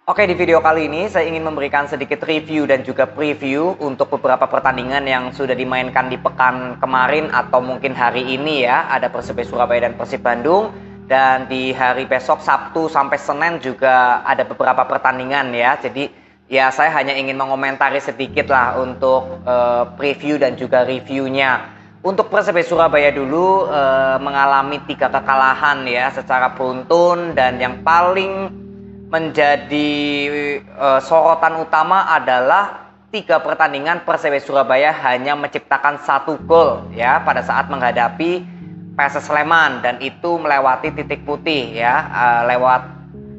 Oke, di video kali ini saya ingin memberikan sedikit review dan juga preview untuk beberapa pertandingan yang sudah dimainkan di pekan kemarin atau mungkin hari ini ya. Ada Persebaya Surabaya dan Persib Bandung. Dan di hari besok Sabtu sampai Senin juga ada beberapa pertandingan ya. Jadi ya saya hanya ingin mengomentari sedikit lah untuk preview dan juga reviewnya. Untuk Persebaya Surabaya dulu mengalami 3 kekalahan ya secara beruntun, dan yang paling menjadi sorotan utama adalah 3 pertandingan Persebaya Surabaya hanya menciptakan 1 gol ya pada saat menghadapi PSS Sleman, dan itu melewati titik putih ya, lewat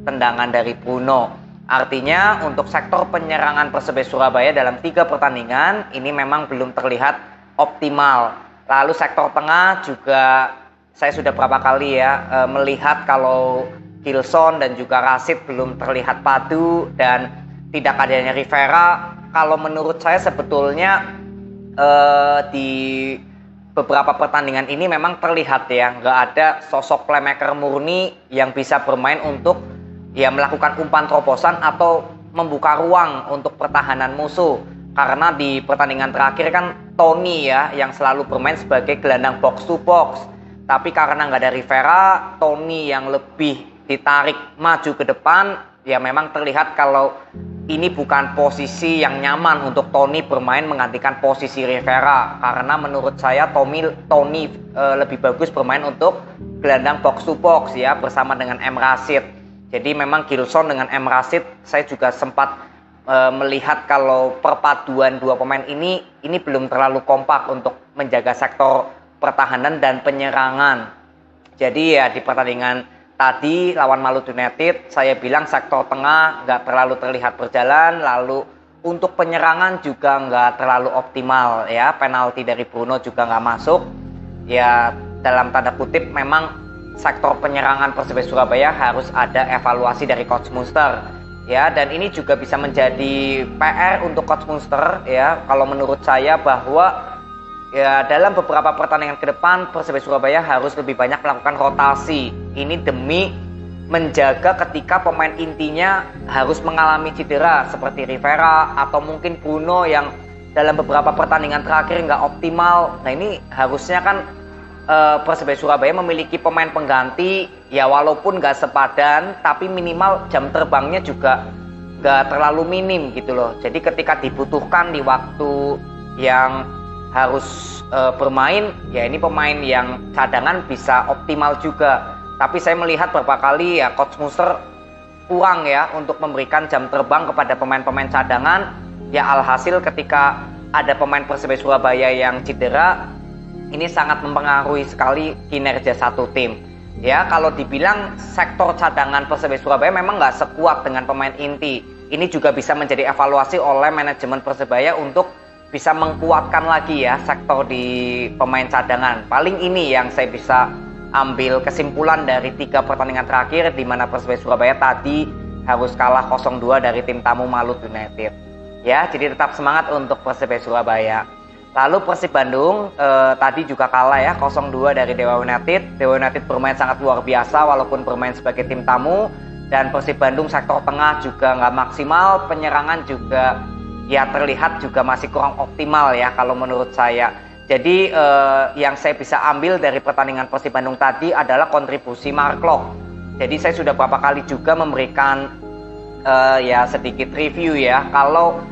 tendangan dari Bruno. Artinya untuk sektor penyerangan Persebaya Surabaya dalam 3 pertandingan ini memang belum terlihat optimal. Lalu sektor tengah juga saya sudah berapa kali ya melihat kalau Gilson dan juga Rashid belum terlihat padu, dan tidak adanya Rivera. Kalau menurut saya sebetulnya di beberapa pertandingan ini memang terlihat ya nggak ada sosok playmaker murni yang bisa bermain untuk ya melakukan umpan terobosan atau membuka ruang untuk pertahanan musuh. Karena di pertandingan terakhir kan Tony ya yang selalu bermain sebagai gelandang box to box. Tapi karena nggak ada Rivera, Tony yang lebih ditarik maju ke depan, ya memang terlihat kalau ini bukan posisi yang nyaman untuk Tony bermain menggantikan posisi Rivera. Karena menurut saya Tony lebih bagus bermain untuk gelandang box to box ya bersama dengan M. Rashid. Jadi memang Gilson dengan M. Rashid saya juga sempat melihat kalau perpaduan 2 pemain ini belum terlalu kompak untuk menjaga sektor pertahanan dan penyerangan. Jadi ya di pertandingan tadi lawan Maluku United saya bilang sektor tengah nggak terlalu terlihat berjalan, lalu untuk penyerangan juga nggak terlalu optimal ya, penalti dari Bruno juga nggak masuk ya. Dalam tanda kutip memang sektor penyerangan Persebaya Surabaya harus ada evaluasi dari Coach Munster ya, dan ini juga bisa menjadi PR untuk Coach Munster ya kalau menurut saya, bahwa ya dalam beberapa pertandingan ke depan Persebaya Surabaya harus lebih banyak melakukan rotasi. Ini demi menjaga ketika pemain intinya harus mengalami cedera seperti Rivera atau mungkin Bruno yang dalam beberapa pertandingan terakhir nggak optimal. Nah ini harusnya kan Persebaya Surabaya memiliki pemain pengganti ya, walaupun nggak sepadan tapi minimal jam terbangnya juga nggak terlalu minim gitu loh. Jadi ketika dibutuhkan di waktu yang harus bermain ya, ini pemain yang cadangan bisa optimal juga. Tapi saya melihat beberapa kali ya Coach Munster kurang ya untuk memberikan jam terbang kepada pemain-pemain cadangan. Ya alhasil ketika ada pemain Persebaya Surabaya yang cedera, ini sangat mempengaruhi sekali kinerja satu tim. Ya kalau dibilang sektor cadangan Persebaya Surabaya memang nggak sekuat dengan pemain inti. Ini juga bisa menjadi evaluasi oleh manajemen Persebaya untuk bisa mengkuatkan lagi ya sektor di pemain cadangan. Paling ini yang saya bisa ambil kesimpulan dari 3 pertandingan terakhir, di mana Persebaya Surabaya tadi harus kalah 0-2 dari tim tamu Maluku United. Ya, jadi tetap semangat untuk Persebaya Surabaya. Lalu Persib Bandung tadi juga kalah ya 0-2 dari Dewa United. Dewa United bermain sangat luar biasa walaupun bermain sebagai tim tamu, dan Persib Bandung sektor tengah juga nggak maksimal, penyerangan juga ya terlihat juga masih kurang optimal ya kalau menurut saya. Jadi yang saya bisa ambil dari pertandingan Persib Bandung tadi adalah kontribusi Mark Klok. Jadi saya sudah beberapa kali juga memberikan ya sedikit review ya, kalau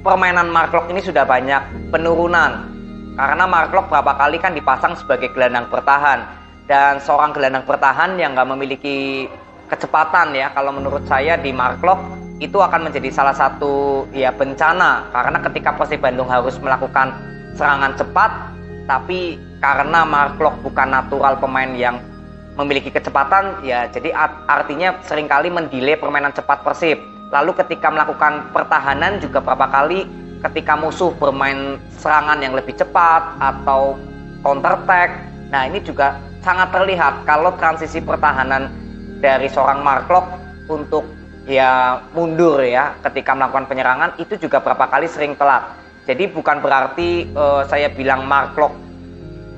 permainan Mark Klok ini sudah banyak penurunan. Karena Mark Klok beberapa kali kan dipasang sebagai gelandang bertahan, dan seorang gelandang bertahan yang nggak memiliki kecepatan ya, kalau menurut saya di Mark Klok itu akan menjadi salah satu ya bencana. Karena ketika Persib Bandung harus melakukan serangan cepat, tapi karena Mark Klok bukan natural pemain yang memiliki kecepatan ya, jadi artinya seringkali mendelay permainan cepat Persib. Lalu ketika melakukan pertahanan juga beberapa kali ketika musuh bermain serangan yang lebih cepat atau counter attack, nah ini juga sangat terlihat kalau transisi pertahanan dari seorang Mark Klok untuk ya mundur ya ketika melakukan penyerangan itu juga beberapa kali sering telat. Jadi bukan berarti saya bilang Mark Klok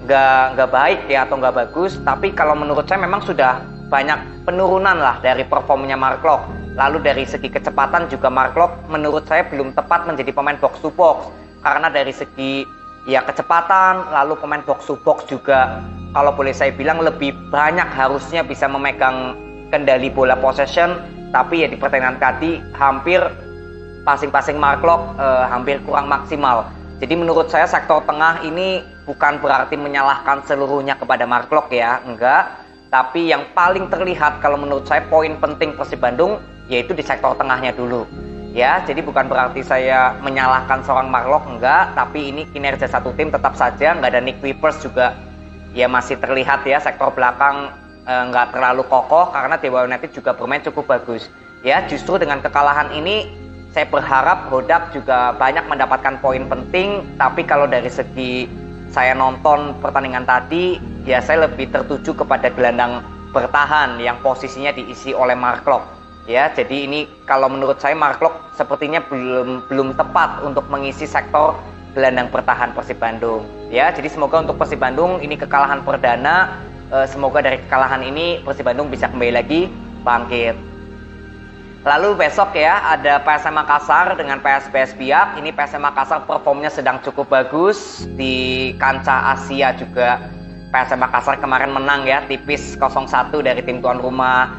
nggak baik ya atau nggak bagus, tapi kalau menurut saya memang sudah banyak penurunan lah dari performnya Mark Klok. Lalu dari segi kecepatan juga Mark Locke menurut saya belum tepat menjadi pemain box to box, karena dari segi ya kecepatan, lalu pemain box to box juga kalau boleh saya bilang lebih banyak harusnya bisa memegang kendali bola possession, tapi ya di pertandingan tadi hampir passing Mark Locke hampir kurang maksimal. Jadi menurut saya sektor tengah ini bukan berarti menyalahkan seluruhnya kepada Mark Locke ya, enggak. Tapi yang paling terlihat kalau menurut saya poin penting Persib Bandung yaitu di sektor tengahnya dulu. Ya, jadi bukan berarti saya menyalahkan seorang Mark Locke, enggak. Tapi ini kinerja satu tim tetap saja, enggak ada Nick Wipers juga. Ya masih terlihat ya sektor belakang enggak terlalu kokoh karena Dewa United juga bermain cukup bagus. Ya, justru dengan kekalahan ini saya berharap Hodak juga banyak mendapatkan poin penting. Tapi kalau dari segi saya nonton pertandingan tadi, ya saya lebih tertuju kepada gelandang bertahan yang posisinya diisi oleh Mark Locke. Ya, jadi ini kalau menurut saya Mark Locke sepertinya belum tepat untuk mengisi sektor gelandang bertahan Persib Bandung. Ya, jadi semoga untuk Persib Bandung ini kekalahan perdana, semoga dari kekalahan ini Persib Bandung bisa kembali lagi bangkit. Lalu besok ya ada PSM Makassar dengan PSBS Biak. Ini PSM Makassar performnya sedang cukup bagus di kancah Asia juga. PSM Makassar kemarin menang ya tipis 0-1 dari tim tuan rumah.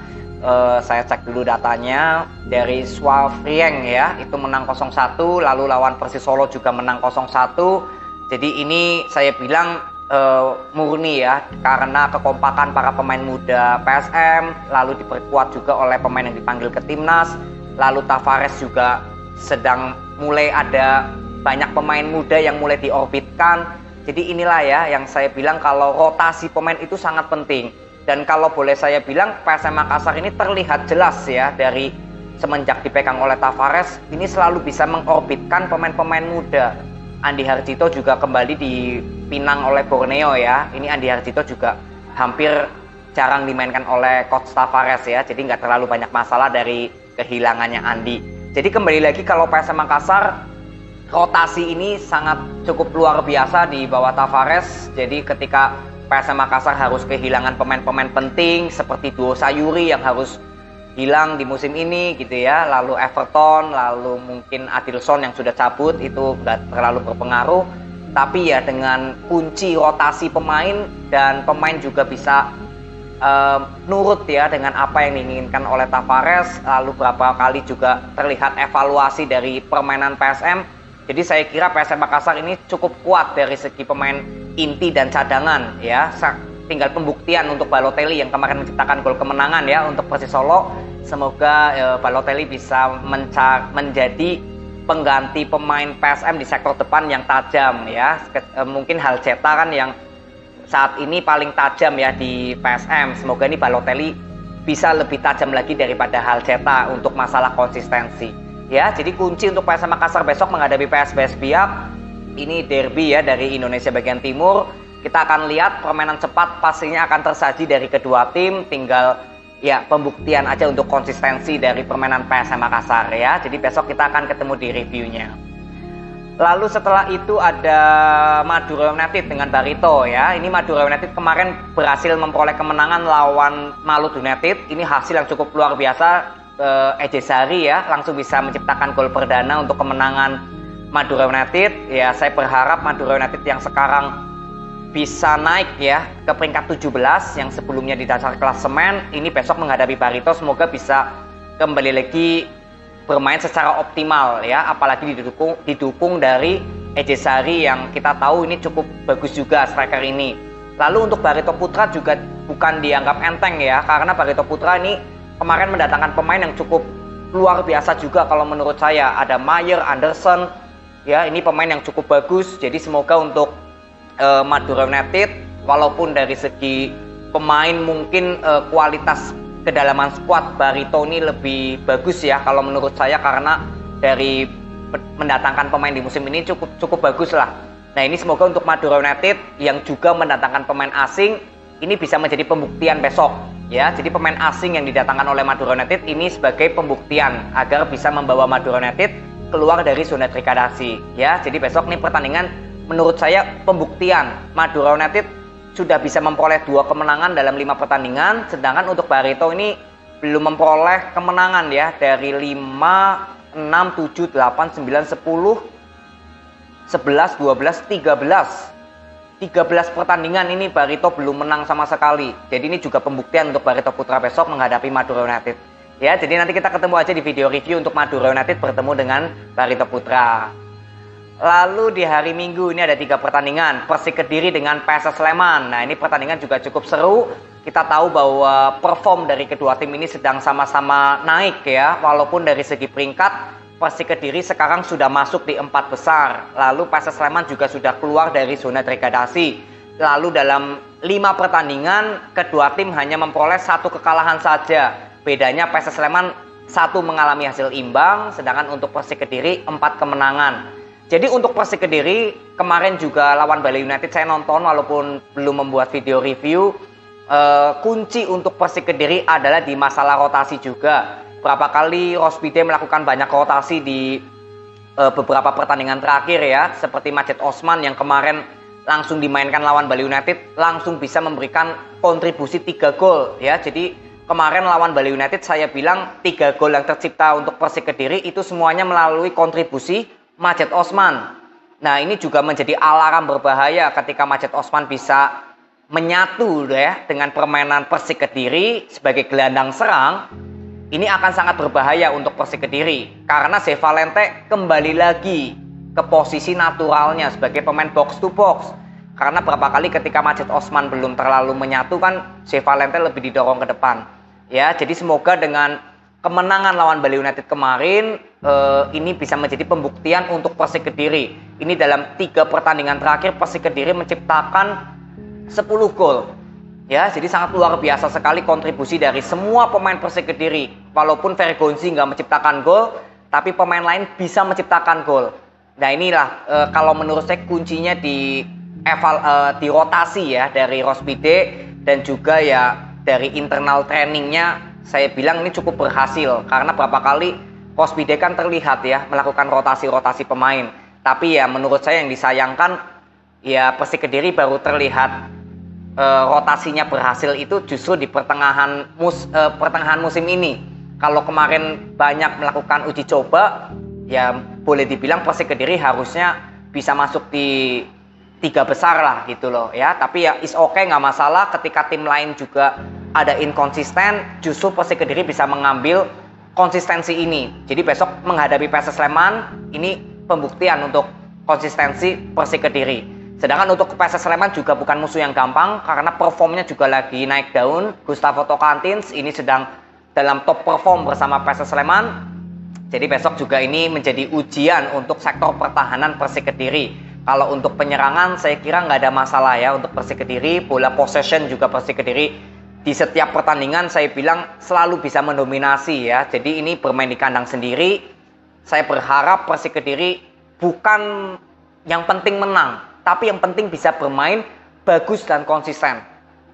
Saya cek dulu datanya dari Swaffrieng ya, itu menang 0-1, lalu lawan Persis Solo juga menang 0-1. Jadi ini saya bilang murni ya, karena kekompakan para pemain muda PSM, lalu diperkuat juga oleh pemain yang dipanggil ke timnas, lalu Tavares juga sedang mulai ada banyak pemain muda yang mulai diorbitkan. Jadi inilah ya yang saya bilang kalau rotasi pemain itu sangat penting. Dan kalau boleh saya bilang PSM Makassar ini terlihat jelas ya dari semenjak dipegang oleh Tavares ini selalu bisa mengorbitkan pemain-pemain muda. Andi Harjito juga kembali dipinang oleh Borneo ya. Ini Andi Harjito juga hampir jarang dimainkan oleh Coach Tavares ya. Jadi nggak terlalu banyak masalah dari kehilangannya Andi. Jadi kembali lagi kalau PSM Makassar rotasi ini sangat cukup luar biasa di bawah Tavares. Jadi ketika PSM Makassar harus kehilangan pemain-pemain penting seperti duo Sayuri yang harus hilang di musim ini gitu ya, lalu Everton, lalu mungkin Adilson yang sudah cabut itu nggak terlalu berpengaruh, tapi ya dengan kunci rotasi pemain dan pemain juga bisa nurut ya dengan apa yang diinginkan oleh Tavares, lalu berapa kali juga terlihat evaluasi dari permainan PSM. Jadi saya kira PSM Makassar ini cukup kuat dari segi pemain inti dan cadangan ya. Tinggal pembuktian untuk Balotelli yang kemarin menciptakan gol kemenangan ya untuk Persis Solo. Semoga Balotelli bisa menjadi pengganti pemain PSM di sektor depan yang tajam ya. Mungkin Halceta kan yang saat ini paling tajam ya di PSM. Semoga ini Balotelli bisa lebih tajam lagi daripada Halceta untuk masalah konsistensi. Ya, jadi kunci untuk PSM Makassar besok menghadapi PSBS Biak. Ini derby ya dari Indonesia bagian timur. Kita akan lihat permainan cepat pastinya akan tersaji dari kedua tim, tinggal ya pembuktian aja untuk konsistensi dari permainan PSM Makassar ya. Jadi besok kita akan ketemu di reviewnya. Lalu setelah itu ada Madura United dengan Barito ya. Ini Madura United kemarin berhasil memperoleh kemenangan lawan Maluku United. Ini hasil yang cukup luar biasa. Ece Sari ya langsung bisa menciptakan gol perdana untuk kemenangan Madura United. Ya saya berharap Madura United yang sekarang bisa naik ya ke peringkat 17 yang sebelumnya di dasar klasemen, ini besok menghadapi Barito semoga bisa kembali lagi bermain secara optimal ya, apalagi didukung dari Ece Sari yang kita tahu ini cukup bagus juga striker ini. Lalu untuk Barito Putra juga bukan dianggap enteng ya, karena Barito Putra ini kemarin mendatangkan pemain yang cukup luar biasa juga kalau menurut saya. Ada Mayer, Anderson ya, ini pemain yang cukup bagus. Jadi semoga untuk Madura United walaupun dari segi pemain mungkin kualitas kedalaman skuad Barito ini lebih bagus ya kalau menurut saya, karena dari mendatangkan pemain di musim ini cukup bagus lah. Nah ini semoga untuk Madura United yang juga mendatangkan pemain asing ini bisa menjadi pembuktian besok ya. Jadi pemain asing yang didatangkan oleh Madura United ini sebagai pembuktian agar bisa membawa Madura United keluar dari zona degradasi ya. Jadi besok nih pertandingan menurut saya pembuktian Madura United sudah bisa memperoleh 2 kemenangan dalam 5 pertandingan, sedangkan untuk Barito ini belum memperoleh kemenangan ya, dari 5, 6, 7, 8, 9, 10, 11, 12, 13 pertandingan ini Barito belum menang sama sekali. Jadi ini juga pembuktian untuk Barito Putra besok menghadapi Madura United. Ya, jadi nanti kita ketemu aja di video review untuk Madura United bertemu dengan Barito Putra. Lalu di hari Minggu ini ada 3 pertandingan, Persik Kediri dengan PSS Sleman. Nah, ini pertandingan juga cukup seru. Kita tahu bahwa perform dari kedua tim ini sedang sama-sama naik ya, walaupun dari segi peringkat Persik Kediri sekarang sudah masuk di 4 besar. Lalu PSS Sleman juga sudah keluar dari zona degradasi. Lalu dalam 5 pertandingan kedua tim hanya memperoleh 1 kekalahan saja. Bedanya PSS Sleman 1 mengalami hasil imbang, sedangkan untuk Persik Kediri 4 kemenangan. Jadi untuk Persik Kediri kemarin juga lawan Bali United saya nonton walaupun belum membuat video review. Kunci untuk Persik Kediri adalah di masalah rotasi juga. Berapa kali Rospide melakukan banyak rotasi di beberapa pertandingan terakhir ya, seperti Majid Osman yang kemarin langsung dimainkan lawan Bali United langsung bisa memberikan kontribusi 3 gol ya. Jadi kemarin lawan Bali United saya bilang 3 gol yang tercipta untuk Persik Kediri itu semuanya melalui kontribusi Majid Osman. Nah, ini juga menjadi alarm berbahaya ketika Majid Osman bisa menyatu ya dengan permainan Persik Kediri sebagai gelandang serang. Ini akan sangat berbahaya untuk Persik Kediri karena Zevalente kembali lagi ke posisi naturalnya sebagai pemain box to box. Karena berapa kali ketika Majid Osman belum terlalu menyatu kan Zevalente lebih didorong ke depan. Ya, jadi semoga dengan kemenangan lawan Bali United kemarin ini bisa menjadi pembuktian untuk Persik Kediri. Ini dalam 3 pertandingan terakhir Persik Kediri menciptakan 10 gol. Ya, jadi sangat luar biasa sekali kontribusi dari semua pemain Persik Kediri. Walaupun Vergonzi nggak menciptakan gol, tapi pemain lain bisa menciptakan gol. Nah, inilah kalau menurut saya kuncinya di rotasi ya dari Rospide dan juga ya dari internal trainingnya. Saya bilang ini cukup berhasil karena berapa kali Rospide kan terlihat ya melakukan rotasi-rotasi pemain. Tapi ya menurut saya yang disayangkan ya Persik Kediri baru terlihat rotasinya berhasil itu justru di pertengahan musim ini. Kalau kemarin banyak melakukan uji coba ya boleh dibilang Persik Kediri harusnya bisa masuk di 3 besar lah gitu loh ya. Tapi ya is okay, nggak masalah ketika tim lain juga ada inkonsisten, justru Persik Kediri bisa mengambil konsistensi ini. Jadi besok menghadapi PSS Sleman, ini pembuktian untuk konsistensi Persik Kediri. Sedangkan untuk PSS Sleman juga bukan musuh yang gampang, karena performnya juga lagi naik daun. Gustavo Tocantins ini sedang dalam top perform bersama PSS Sleman. Jadi besok juga ini menjadi ujian untuk sektor pertahanan Persik Kediri. Kalau untuk penyerangan saya kira nggak ada masalah ya untuk Persik Kediri. Bola possession juga Persik Kediri di setiap pertandingan saya bilang selalu bisa mendominasi ya. Jadi ini bermain di kandang sendiri. Saya berharap Persik Kediri bukan yang penting menang, tapi yang penting bisa bermain bagus dan konsisten.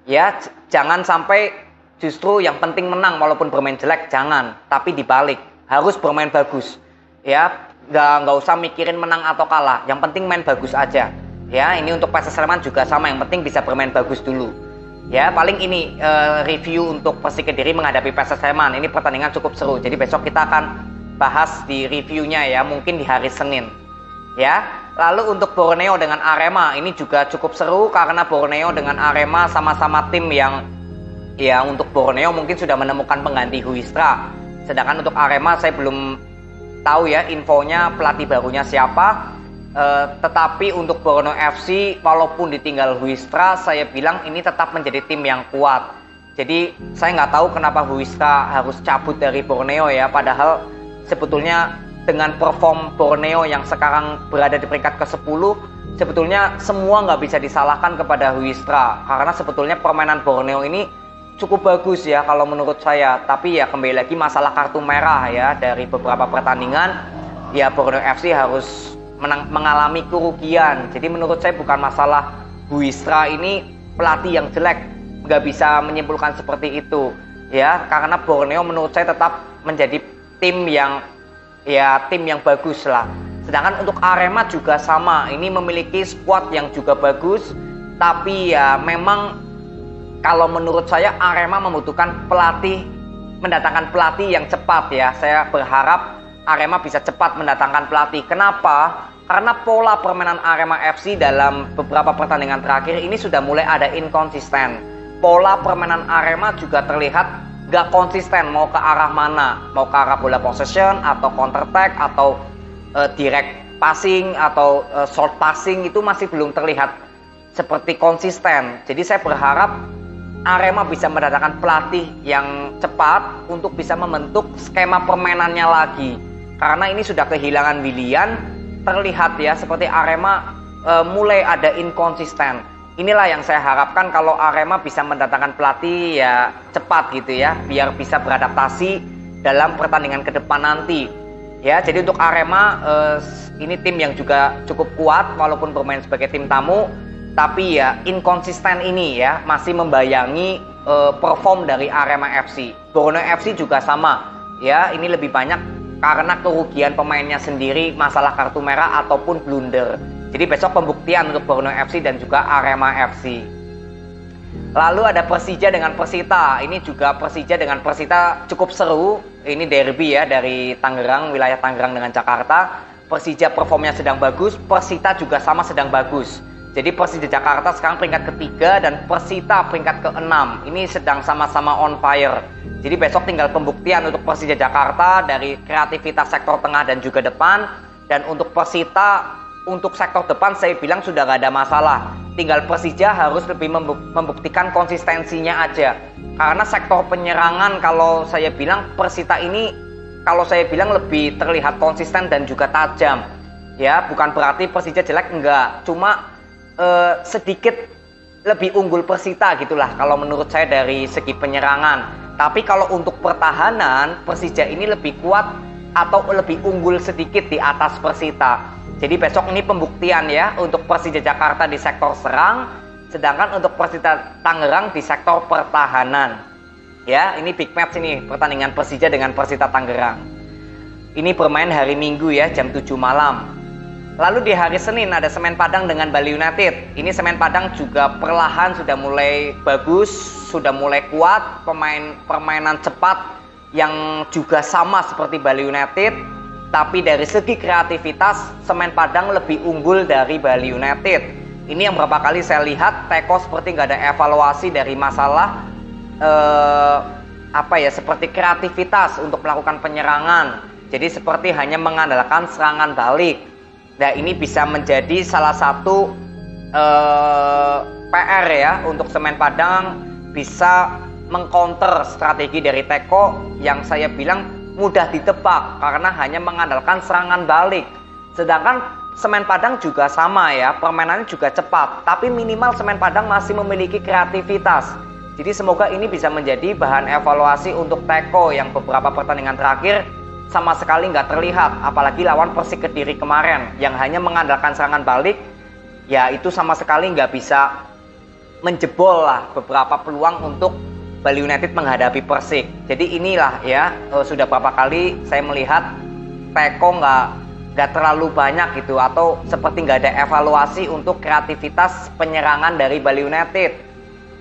Ya, jangan sampai justru yang penting menang walaupun bermain jelek, jangan. Tapi dibalik, harus bermain bagus. Ya, nggak usah mikirin menang atau kalah. Yang penting main bagus aja. Ya, ini untuk PSS Sleman juga sama, yang penting bisa bermain bagus dulu. Ya, paling ini review untuk Persik Kediri menghadapi PSS Sleman. Ini pertandingan cukup seru. Jadi besok kita akan bahas di reviewnya ya, mungkin di hari Senin. Ya, lalu untuk Borneo dengan Arema ini juga cukup seru karena Borneo dengan Arema sama-sama tim yang ya untuk Borneo mungkin sudah menemukan pengganti Huistra. Sedangkan untuk Arema saya belum tahu ya infonya pelatih barunya siapa. Tetapi untuk Borneo FC walaupun ditinggal Huistra, saya bilang ini tetap menjadi tim yang kuat. Jadi saya nggak tahu kenapa Huistra harus cabut dari Borneo ya, padahal sebetulnya dengan perform Borneo yang sekarang berada di peringkat ke-10, sebetulnya semua nggak bisa disalahkan kepada Huistra karena sebetulnya permainan Borneo ini cukup bagus ya kalau menurut saya. Tapi ya kembali lagi masalah kartu merah ya, dari beberapa pertandingan ya Borneo FC harus mengalami kerugian. Jadi menurut saya bukan masalah Huistra ini pelatih yang jelek, nggak bisa menyimpulkan seperti itu ya, karena Borneo menurut saya tetap menjadi tim yang bagus lah. Sedangkan untuk Arema juga sama, ini memiliki squad yang juga bagus, tapi ya memang kalau menurut saya Arema membutuhkan pelatih mendatangkan pelatih yang cepat ya. Saya berharap Arema bisa cepat mendatangkan pelatih. Kenapa? Karena pola permainan Arema FC dalam beberapa pertandingan terakhir ini sudah mulai ada inkonsisten. Pola permainan Arema juga terlihat gak konsisten, mau ke arah mana, mau ke arah bola possession atau counter attack atau direct passing atau short passing, itu masih belum terlihat seperti konsisten. Jadi saya berharap Arema bisa mendatangkan pelatih yang cepat untuk bisa membentuk skema permainannya lagi. Karena ini sudah kehilangan Willian, terlihat ya seperti Arema mulai ada inkonsisten. Inilah yang saya harapkan kalau Arema bisa mendatangkan pelatih ya cepat gitu ya, biar bisa beradaptasi dalam pertandingan ke depan nanti. Ya, jadi untuk Arema ini tim yang juga cukup kuat walaupun bermain sebagai tim tamu, tapi ya inkonsisten ini ya masih membayangi perform dari Arema FC. Borneo FC juga sama. Ya, ini lebih banyak karena kerugian pemainnya sendiri, masalah kartu merah ataupun blunder. Jadi besok pembuktian untuk Borneo FC dan juga Arema FC. Lalu ada Persija dengan Persita. Ini juga Persija dengan Persita cukup seru. Ini derby ya dari Tangerang, wilayah Tangerang dengan Jakarta. Persija performnya sedang bagus, Persita juga sama sedang bagus. Jadi Persija Jakarta sekarang peringkat ketiga dan Persita peringkat ke-6. Ini sedang sama-sama on fire. Jadi besok tinggal pembuktian untuk Persija Jakarta dari kreativitas sektor tengah dan juga depan. Dan untuk Persita, untuk sektor depan saya bilang sudah gak ada masalah. Tinggal Persija harus lebih membuktikan konsistensinya aja. Karena sektor penyerangan kalau saya bilang Persita ini kalau saya bilang lebih terlihat konsisten dan juga tajam. Ya, bukan berarti Persija jelek, enggak. Cuma sedikit lebih unggul Persita gitulah kalau menurut saya dari segi penyerangan. Tapi kalau untuk pertahanan Persija ini lebih kuat atau lebih unggul sedikit di atas Persita. Jadi besok ini pembuktian ya untuk Persija Jakarta di sektor serang, sedangkan untuk Persita Tangerang di sektor pertahanan. Ya, ini big match ini pertandingan Persija dengan Persita Tangerang. Ini bermain hari Minggu ya jam 7 malam. Lalu di hari Senin ada Semen Padang dengan Bali United. Ini Semen Padang juga perlahan sudah mulai bagus, sudah mulai kuat, permainan cepat yang juga sama seperti Bali United. Tapi dari segi kreativitas Semen Padang lebih unggul dari Bali United. Ini yang berapa kali saya lihat Teko seperti nggak ada evaluasi dari masalah seperti kreativitas untuk melakukan penyerangan. Jadi seperti hanya mengandalkan serangan balik. Nah, ini bisa menjadi salah satu PR ya untuk Semen Padang bisa mengcounter strategi dari Teko yang saya bilang mudah ditebak karena hanya mengandalkan serangan balik. Sedangkan Semen Padang juga sama ya, permainannya juga cepat, tapi minimal Semen Padang masih memiliki kreativitas. Jadi semoga ini bisa menjadi bahan evaluasi untuk Teko yang beberapa pertandingan terakhir sama sekali nggak terlihat, apalagi lawan Persik Kediri kemarin yang hanya mengandalkan serangan balik, ya itu sama sekali nggak bisa menjebol lah beberapa peluang untuk Bali United menghadapi Persik. Jadi inilah ya sudah berapa kali saya melihat Teko nggak terlalu banyak gitu atau seperti nggak ada evaluasi untuk kreativitas penyerangan dari Bali United.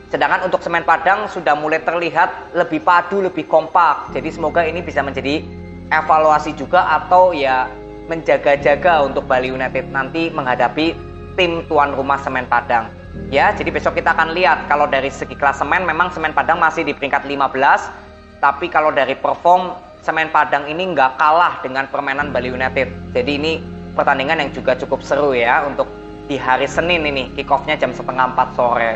Sedangkan untuk Semen Padang sudah mulai terlihat lebih padu, lebih kompak. Jadi semoga ini bisa menjadi evaluasi juga atau ya menjaga-jaga untuk Bali United nanti menghadapi tim tuan rumah Semen Padang. Ya, jadi besok kita akan lihat kalau dari segi klasemen memang Semen Padang masih di peringkat 15, tapi kalau dari perform Semen Padang ini nggak kalah dengan permainan Bali United. Jadi ini pertandingan yang juga cukup seru ya untuk di hari Senin ini, kick off-nya jam 3:30 sore.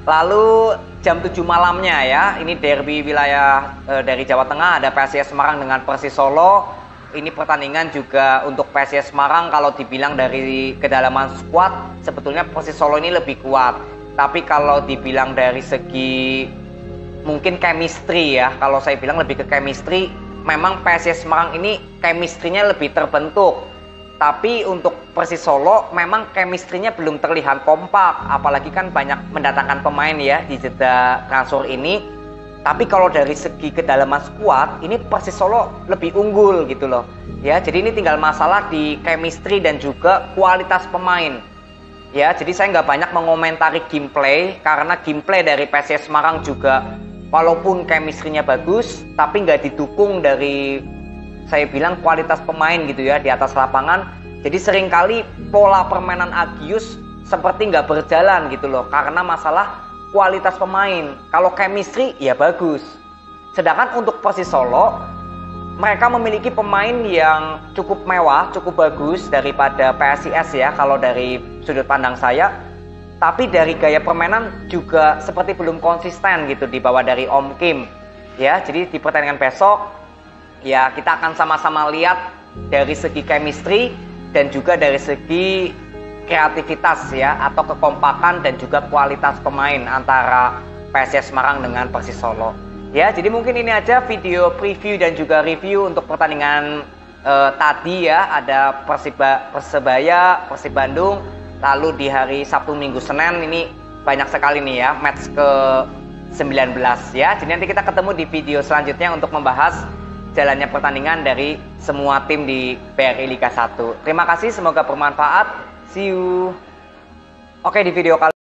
Lalu jam 7 malamnya ya, ini derby wilayah dari Jawa Tengah, ada PSIS Semarang dengan Persis Solo. Ini pertandingan juga untuk PSIS Semarang kalau dibilang dari kedalaman skuad sebetulnya Persis Solo ini lebih kuat. Tapi kalau dibilang dari segi mungkin chemistry ya, kalau saya bilang lebih ke chemistry, memang PSIS Semarang ini chemistry-nya lebih terbentuk. Tapi untuk Persis Solo memang chemistry-nya belum terlihat kompak, apalagi kan banyak mendatangkan pemain ya di jeda transfer ini. Tapi kalau dari segi kedalaman skuad, ini Persis Solo lebih unggul gitu loh. Ya, jadi ini tinggal masalah di chemistry dan juga kualitas pemain. Ya, jadi saya nggak banyak mengomentari gameplay karena gameplay dari PSIS Semarang juga walaupun chemistry-nya bagus, tapi nggak didukung dari, saya bilang, kualitas pemain gitu ya di atas lapangan. Jadi seringkali pola permainan Agius seperti nggak berjalan gitu loh, karena masalah kualitas pemain. Kalau chemistry ya bagus. Sedangkan untuk Persis Solo, mereka memiliki pemain yang cukup mewah, cukup bagus daripada PSIS ya kalau dari sudut pandang saya. Tapi dari gaya permainan juga seperti belum konsisten gitu di bawah dari Om Kim. Ya, jadi di pertandingan besok ya kita akan sama-sama lihat dari segi chemistry dan juga dari segi kreativitas ya, atau kekompakan dan juga kualitas pemain antara PSIS Semarang dengan Persis Solo. Ya, jadi mungkin ini aja video preview dan juga review untuk pertandingan tadi ya. Ada Persebaya, Persib Bandung. Lalu di hari Sabtu, Minggu, Senin ini banyak sekali nih ya, match ke 19 ya. Jadi nanti kita ketemu di video selanjutnya untuk membahas jalannya pertandingan dari semua tim di BRI Liga 1. Terima kasih, semoga bermanfaat. See you. Oke, di video kali